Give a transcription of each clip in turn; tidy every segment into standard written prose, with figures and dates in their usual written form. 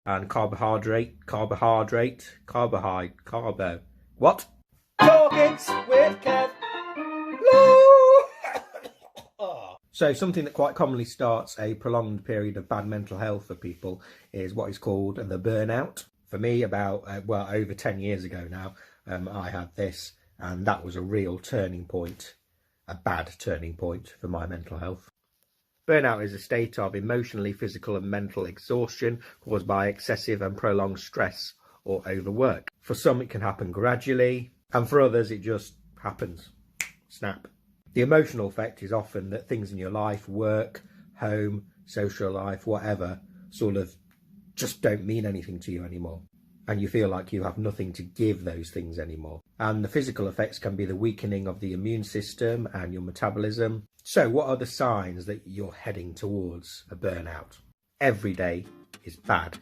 and carbo. What? Talkings with Kev. Lowe. So something that quite commonly starts a prolonged period of bad mental health for people is what is called the burnout. For me, about, over 10 years ago now, I had this, and that was a real turning point, a bad turning point for my mental health. Burnout is a state of emotionally, physical and mental exhaustion caused by excessive and prolonged stress or overwork. For some, it can happen gradually, and for others, it just happens. Snap. The emotional effect is often that things in your life, work, home, social life, whatever, sort of just don't mean anything to you anymore. And you feel like you have nothing to give those things anymore. And the physical effects can be the weakening of the immune system and your metabolism. So what are the signs that you're heading towards a burnout? Every day is bad.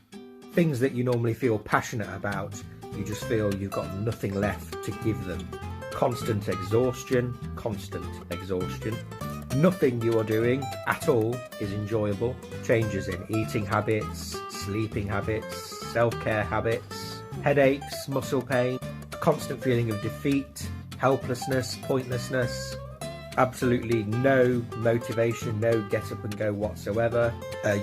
Things that you normally feel passionate about, you just feel you've got nothing left to give them. Constant exhaustion. Nothing you are doing at all is enjoyable. Changes in eating habits, sleeping habits, self-care habits, headaches, muscle pain, a constant feeling of defeat, helplessness, pointlessness, absolutely no motivation, no get up and go whatsoever.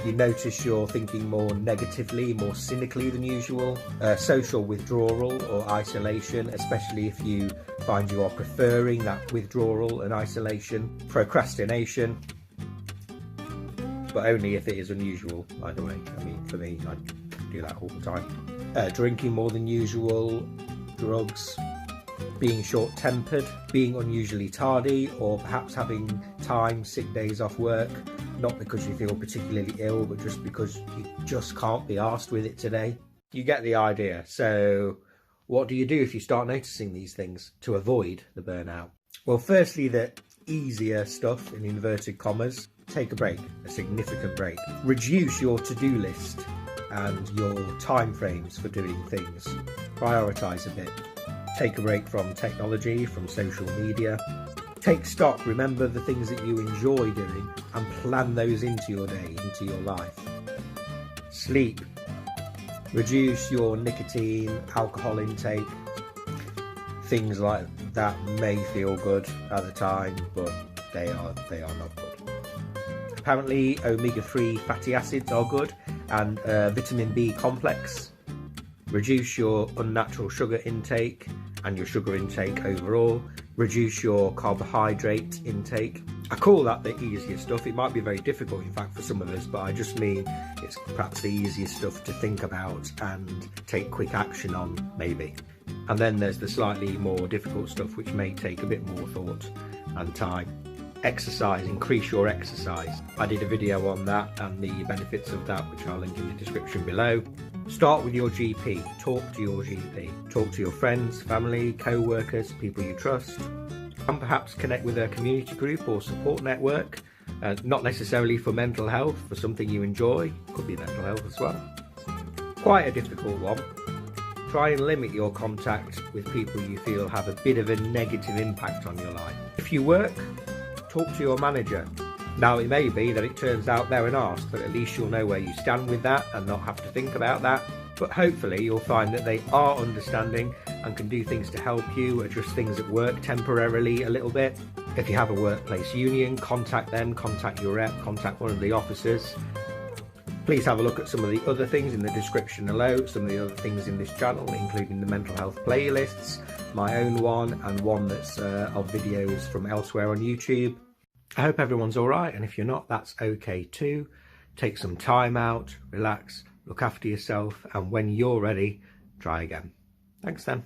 You notice you're thinking more negatively, more cynically than usual. Social withdrawal or isolation, especially if you find you are preferring that withdrawal and isolation. Procrastination, but only if it is unusual, by the way. I mean, for me, I do that all the time. Drinking more than usual, drugs, being short-tempered, being unusually tardy, or perhaps having sick days off work, not because you feel particularly ill, but just because you just can't be arsed with it today. You get the idea. So what do you do if you start noticing these things to avoid the burnout? Well, firstly, the easier stuff, in inverted commas, take a break, a significant break. Reduce your to-do list and your time frames for doing things. Prioritise a bit. Take a break from technology, from social media. Take stock, remember the things that you enjoy doing and plan those into your day, into your life. Sleep. Reduce your nicotine, alcohol intake. Things like that may feel good at the time, but they are not good. Apparently omega-3 fatty acids are good, and vitamin B complex. Reduce your unnatural sugar intake and your sugar intake overall. Reduce your carbohydrate intake. I call that the easier stuff. It might be very difficult, in fact, for some of us, but I just mean it's perhaps the easiest stuff to think about and take quick action on, maybe. And then there's the slightly more difficult stuff, which may take a bit more thought and time. Exercise, increase your exercise. I did a video on that and the benefits of that, which I'll link in the description below. Start with your GP, talk to your GP. Talk to your friends, family, co-workers, people you trust. And perhaps connect with a community group or support network, not necessarily for mental health, for something you enjoy, could be mental health as well. Quite a difficult one. Try and limit your contact with people you feel have a bit of a negative impact on your life. If you work, talk to your manager. Now, it may be that it turns out they're an arse, but at least you'll know where you stand with that and not have to think about that. But hopefully you'll find that they are understanding and can do things to help you, adjust things at work temporarily a little bit. If you have a workplace union, contact them, contact your rep, contact one of the officers. Please have a look at some of the other things in the description below, some of the other things in this channel, including the mental health playlists, my own one, and one that's of videos from elsewhere on YouTube. I hope everyone's all right, and if you're not, that's okay too. Take some time out, relax, look after yourself, and when you're ready, try again. Thanks then.